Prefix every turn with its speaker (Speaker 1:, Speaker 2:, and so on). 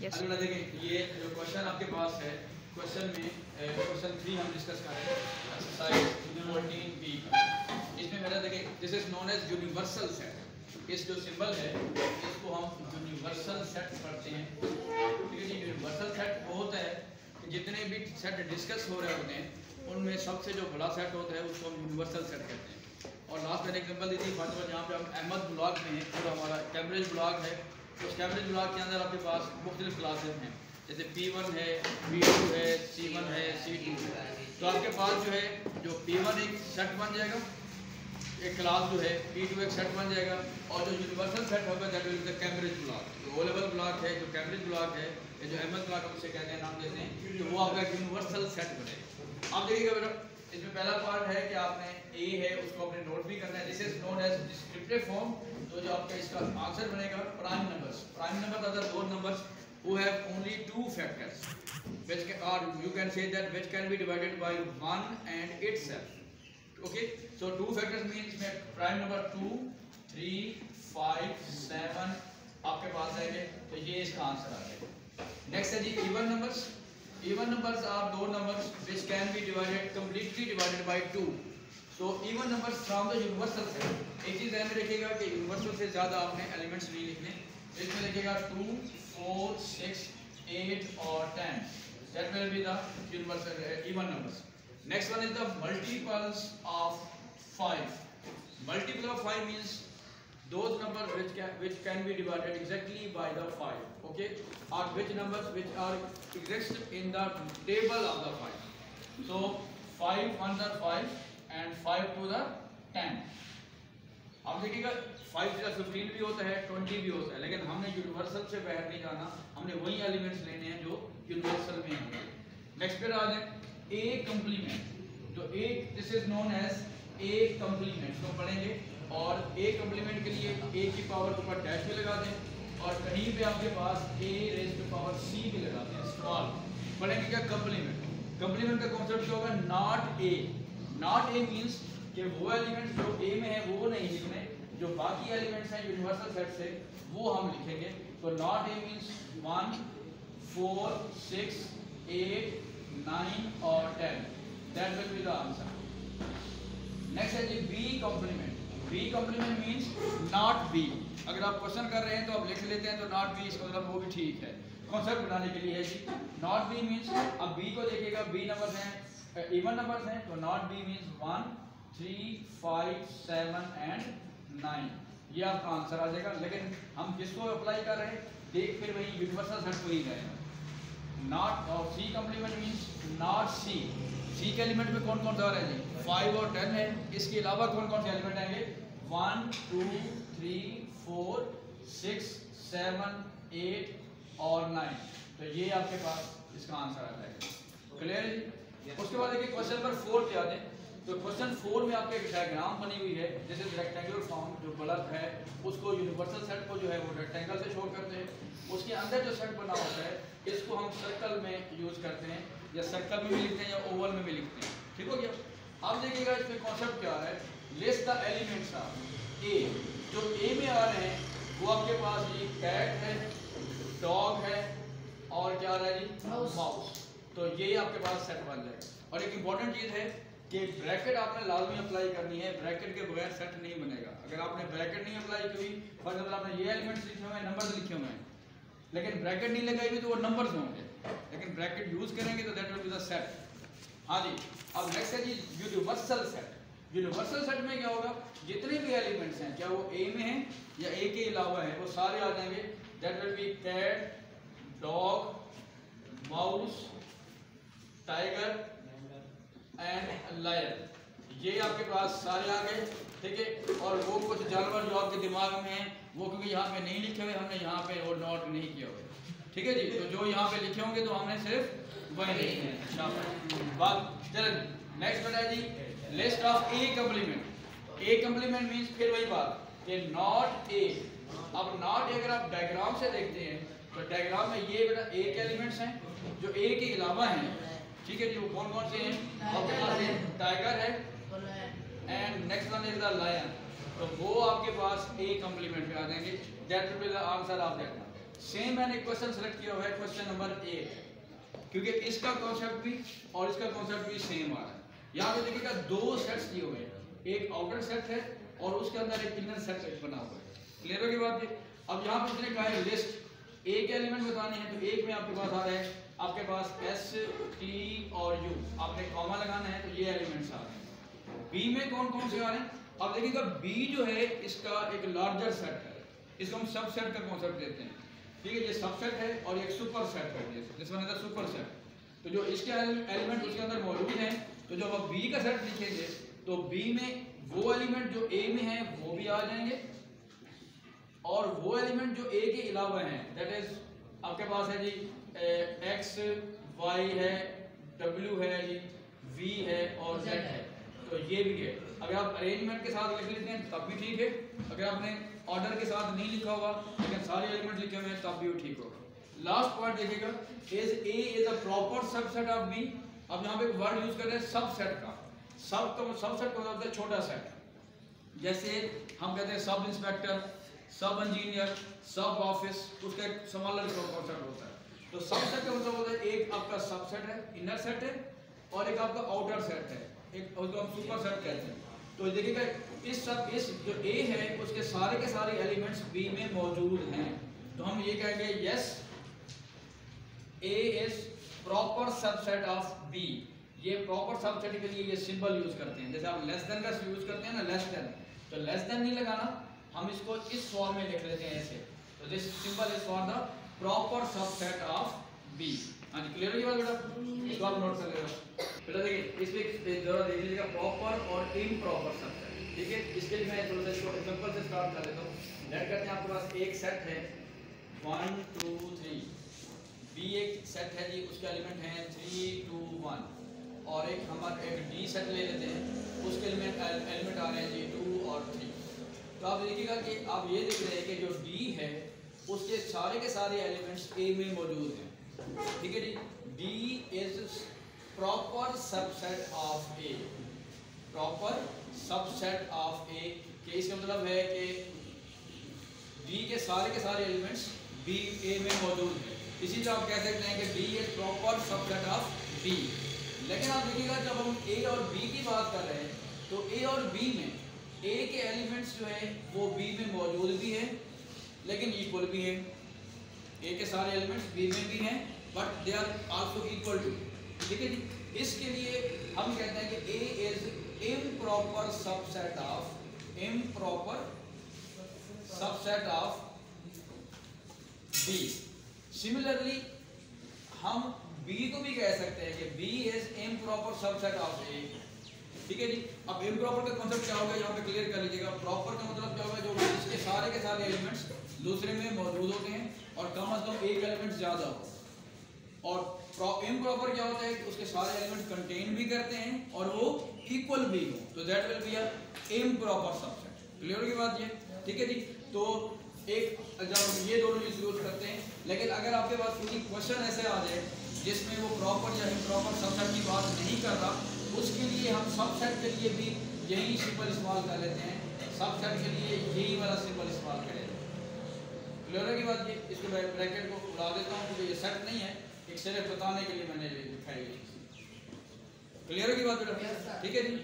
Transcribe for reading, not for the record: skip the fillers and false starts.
Speaker 1: Yes.
Speaker 2: अगला देखें, ये जो क्वेश्चन आपके पास है, क्वेश्चन में क्वेश्चन 3 हम डिस्कस कर रहे हैं, एक्सरसाइज 14B। इसमें मेरा देखें, this is known as universal set. इस जो सिंबल है इसको हम यूनिवर्सल सेट पढ़ते हैं। ठीक है जी, यूनिवर्सल सेट वो होता है कि जितने भी सेट डिस्कस हो रहे होते हैं उनमें सबसे जो बड़ा सेट होता है उसको हम यूनिवर्सल सेट कहते हैं। और लास्ट मैंने एग्जाम्पल दी थी फॉर एग्जाम्पल जहाँ पे हम अहमद ब्लॉक में हैं, जो हमारा कैम्ब्रिज ब्लॉक है, उस कैम्ब्रिज ब्लॉक के अंदर आपके पास मुख्तलिफ क्लासेस हैं, जैसे P1 है, P2 है, C1 है, C2 है। तो आपके पास जो है जो P1 एक सेट बन जाएगा, एक क्लास जो है P2 एक सेट बन जाएगा, और जो यूनिवर्सल सेट होगा that will be the Cambridge block. जो ओ लेवल ब्लॉक है, जो कैम्ब्रिज ब्लॉक है, या जो अहमद ब्लॉक हम उसे कहते हैं, नाम देते हैं, तो वो आपका यूनिवर्सल सेट बनेगा। आप देखिएगा बेटा, इसमें पहला पार्ट है कि आपने ए है उसको अपने नोट भी करना है, this is known as descriptive form. तो जो आपका इसका आंसर बनेगा prime numbers. Prime number are the दो numbers who have only two factors which can, or you can say that which can be divided by 1 and itself. Okay, so two factors means में prime number 2 3 5 7 आपके पास आएंगे, तो ये इसका answer आ जाएगा। Next है जी even numbers. Even numbers are those numbers which can be divided completely divided by 2. तो even numbers from the universal से एक चीज ध्यान में रखिएगा कि यूनिवर्सल से ज्यादा आपने एलिमेंट्स नहीं लिखने। इसमें लिखिएगा 2 4 6 8 और 10, that will be the universal even numbers. Next one is the multiples of 5. Multiple of 5 means those numbers which can be divided exactly by the 5, okay, or which numbers which are exist in the table of the 5. So 5 1 are 5 and 5 to the 10. अब देखिएगा 5 से 15 भी होता है, 20 भी होता है, लेकिन हमने यूनिवर्सल से बाहर नहीं जाना, हमने वही एलिमेंट्स लेने हैं जो यूनिवर्सल में होंगे। नेक्स्ट पे आ जाए ए कम्प्लीमेंट। जो A this is known as A complement को पढ़ेंगे, और ए कम्प्लीमेंट के लिए ए की पावर के ऊपर डैश भी लगा दें, और कहीं पे आपके पास ए रेज टू पावर सी भी लगाते हैं, स्मॉल। पढ़ेंगे क्या कम्प्लीमेंट। कम्प्लीमेंट का कॉन्सेप्ट क्या होगा, not a. Not a means कि वो एलिमेंट्स जो ए में है वो नहीं लिखने, जो बाकी एलिमेंट्स हैं यूनिवर्सल सेट से वो हम लिखेंगे। तो नॉट ए मीन्स 1 4 6 8 9 और 10, that will be the answer. Next है जी B complement. B complement means not B. अगर आप क्वेश्चन कर रहे हैं तो आप लिख लेते हैं तो नॉट बी, इसका मतलब वो भी ठीक है, कॉन्सेप्ट बनाने के लिए है जी। नॉट बी मीन्स, अब बी को देखिएगा, बी नंबर्स हैं, इवन नंबर्स हैं, तो नॉट बी मीन्स 1 3 5 7 एंड 9, ये आपका आंसर आ जाएगा। लेकिन हम किसको अप्लाई कर रहे हैं, देख फिर वही यूनिवर्सल सेट को ही गए। नॉट और सी कम्प्लीमेंट मीन्स नॉट सी। सी के एलिमेंट में कौन कौन सा आ रहा है जी, 5 और 10 है, इसके अलावा कौन कौन से एलिमेंट आएंगे, 1 2 3 4 6 7 8 और 9, तो ये आपके पास इसका आंसर आ जाएगा। क्लियर है जी। उसके बाद देखिए क्वेश्चन नंबर 4 पे आते हैं। तो क्वेश्चन 4 में आपके एक डायग्राम बनी हुई है, जैसे रेक्टेंगुलर फॉर्म, जो बल्ब है उसको यूनिवर्सल सेट को जो है वो रेक्टेंगल से शो करते हैं, उसके अंदर जो सेट बना होता है इसको हम सर्कल में यूज करते हैं, या सर्कल में भी लिखते हैं या ओवल में भी लिखते हैं। ठीक हो गया। अब देखिएगा इसमें कॉन्सेप्ट क्या है, लिस्ट द एलिमेंट्स ऑफ ए। जो ए में आ रहे हैं वो आपके पास ये कैट है, डॉग है, और क्या आ रहा है जी, माउस। तो ये आपके पास सेट बन जाएगा। और एक इंपॉर्टेंट चीज़ है कि ब्रैकेट आपने लाजमी अप्लाई करनी है, ब्रैकेट के बगैर सेट नहीं बनेगा। अगर आपने ब्रैकेट नहीं अप्लाई की, फॉर एग्जाम्पल आपने ये एलिमेंट्स लिखे हुए हैं, नंबर्स लिखे हुए हैं, लेकिन ब्रैकेट नहीं लगाई हुई तो वो नंबर्स होंगे, लेकिन ब्रैकेट यूज करेंगे तो that will be the set. हाँ जी। अब नेक्स्ट है जी यूनिवर्सल सेट। यूनिवर्सल सेट में क्या होगा, जितने भी एलिमेंट्स हैं, क्या वो ए में हैं या ए के अलावा है, वो सारे आ जाएंगे। That will be cat, dog, mouse, tiger and lion, ये आपके पास सारे आ गए। ठीक है। और वो कुछ जानवर जो आपके दिमाग में हैं वो क्योंकि यहाँ पे नहीं लिखे हुए, हमने यहाँ पे वो नोट नहीं किए हुए। ठीक है जी। तो जो यहाँ पे लिखे होंगे तो हमने सिर्फ वही लिखे हैं। बात चलिए नेक्स्ट बता जी, list of A complement. A complement means फिर वही बात कि नॉट ए। अब नॉट ए अगर आप डायग्राम से देखते हैं तो डायग्राम में ये बेटा ए के एलिमेंट्स हैं जो ए के अलावा हैं। ठीक है जी। वो कौन कौन से हैं, आपके पास टाइगर है and next one is the lion, तो वो आपके पास ए कम्प्लीमेंट में आ जाएंगे। That will be the answer of that. Same मैंने क्वेश्चन सेलेक्ट किया हुआ है, क्वेश्चन नंबर 8, क्योंकि इसका कॉन्सेप्ट भी और इसका कॉन्सेप्ट भी सेम आ रहा है। यहाँ पे देखिएगा दो सेट्स दिए हुए हैं, एक आउटर सेट है और उसके अंदर एक इनर सेट बना हुआ है। क्लियर होगी बात ये? अब यहाँ पे उसने कहा है लिस्ट ए के एलिमेंट बताने हैं, तो एक में आपके पास आ रहा है, आपके पास एस टी और यू, आपने कॉमा लगाना है, तो ये एलिमेंट्स आ रहे हैं। बी में कौन कौन से आ रहे हैं? अब देखिएगा बी जो है इसका एक लार्जर सेट है, इसको हम सबसेट का कॉन्सेप्ट देते हैं, ठीक है। ये सबसेट है और एक सुपर सेट है, this one is the super set. तो जो इसके एलिमेंट उसके अंदर मौजूद हैं, तो जब आप बी का सेट लिखेंगे तो बी में वो एलिमेंट जो ए में है वो भी आ जाएंगे, और वो एलिमेंट जो ए के अलावा हैं, दैट इज आपके पास है जी एक्स वाई है, डब्ल्यू है जी, वी है और जेड है, तो ये भी है। अगर आप अरेंजमेंट के साथ लिख लेते हैं तब भी ठीक है, अगर आपने ऑर्डर के साथ नहीं लिखा होगा लेकिन सारे एलिमेंट लिखे हुए हैं तब भी वो ठीक होगा। लास्ट पॉइंट देखिएगा, is A is a proper subset of B. अब यहाँ पे एक वर्ड यूज कर रहे हैं सबसेट का। सबसेट का मतलब छोटा सेट, जैसे हम कहते हैं सब इंस्पेक्टर, सब इंजीनियर, सब ऑफिस, उसका एक स्मॉलर कॉन्सेप्ट होता है। तो सबसेट का मतलब होता है एक आपका सबसेट है, इनर सेट है, और एक आपका आउटर सेट है, एक उसको हम सुपर सेट कहते हैं। तो देखिएगा इस जो ए है उसके सारे के सारे एलिमेंट्स बी में मौजूद हैं, तो हम ये कहेंगे yes A is proper subset of B. ये प्रॉपर सबसेट के लिए ये सिंबल यूज करते हैं, जैसे आप लेस देन का यूज करते हैं ना, लेस देन, तो लेस देन नहीं लगाना, हम इसको इस फॉर्म में लिख लेते हैं ऐसे, तो this symbol is for the proper subset of B. हाँ जी, क्लियर हो गया बेटा? इसको आप नोट कर लेना बेटा। देखिए इसमें जरा देख लीजिएगा प्रॉपर और इम्प्रॉपर सबसेट, ठीक है। इसके लिए मैं थोड़ा सा इसको एग्जांपल से स्टार्ट कर लेता हूँ। लेट करते हैं आपके पास एक सेट है 1 2 3, बी एक सेट है जी, उसके एलिमेंट हैं 3 2 1, और एक हमारा एक डी सेट ले लेते हैं, उसके एलिमेंट आ रहे हैं जी 2 और 3। तो आप देखिएगा कि आप ये देख रहे हैं कि जो डी है उसके सारे के सारे एलिमेंट्स ए में मौजूद हैं, ठीक है जी। D is proper subset of A, proper subset of A, कि इसका मतलब है कि डी के सारे एलिमेंट्स बी ए में मौजूद हैं। इसी तरह आप कह सकते हैं कि D is proper subset of B. लेकिन आप देखिएगा जब हम ए और बी की बात कर रहे हैं तो ए और बी में ए के एलिमेंट्स जो है वो बी में मौजूद भी है लेकिन इक्वल भी है। ए के सारे एलिमेंट्स बी में भी हैं but they are also equal to, ठीक है जी। इसके लिए हम कहते हैं कि A is improper subset of B. Similarly हम बी को भी कह सकते हैं कि B is improper subset of A, ठीक है जी। अब इम्प्रॉपर का कॉन्सेप्ट क्या होगा यहाँ पे क्लियर कर लीजिएगा। प्रॉपर का मतलब क्या होगा, जो इसके सारे के सारे एलिमेंट्स दूसरे में मौजूद होते हैं और कम अज कम एक एलिमेंट ज्यादा हो। और इम्प्रॉपर क्या होता है कि उसके सारे एलिमेंट कंटेन भी करते हैं और वो इक्वल भी हो, तो that will be a improper subset. Clear होगी बात ये, ठीक है जी। तो एक जब ये दोनों चीज यूज करते हैं, लेकिन अगर आपके पास कोई क्वेश्चन ऐसे आ जाए जिसमें वो प्रॉपर या इम्प्रॉपर सबसेट की बात नहीं कर रहा, उसके लिए हम सबसेट के लिए भी यही सिंबल इस्तेमाल कर लेते हैं, सबसेट के लिए यही वाला सिंबल इस्तेमाल करें। क्लियर है की बात ये। इसको मैं ब्रैकेट को उड़ा देता हूँ क्योंकि ये सेट नहीं है, एक सिर्फ बताने के लिए मैंने लिखा है। क्लियर है की बात बेटा? ठीक है जी।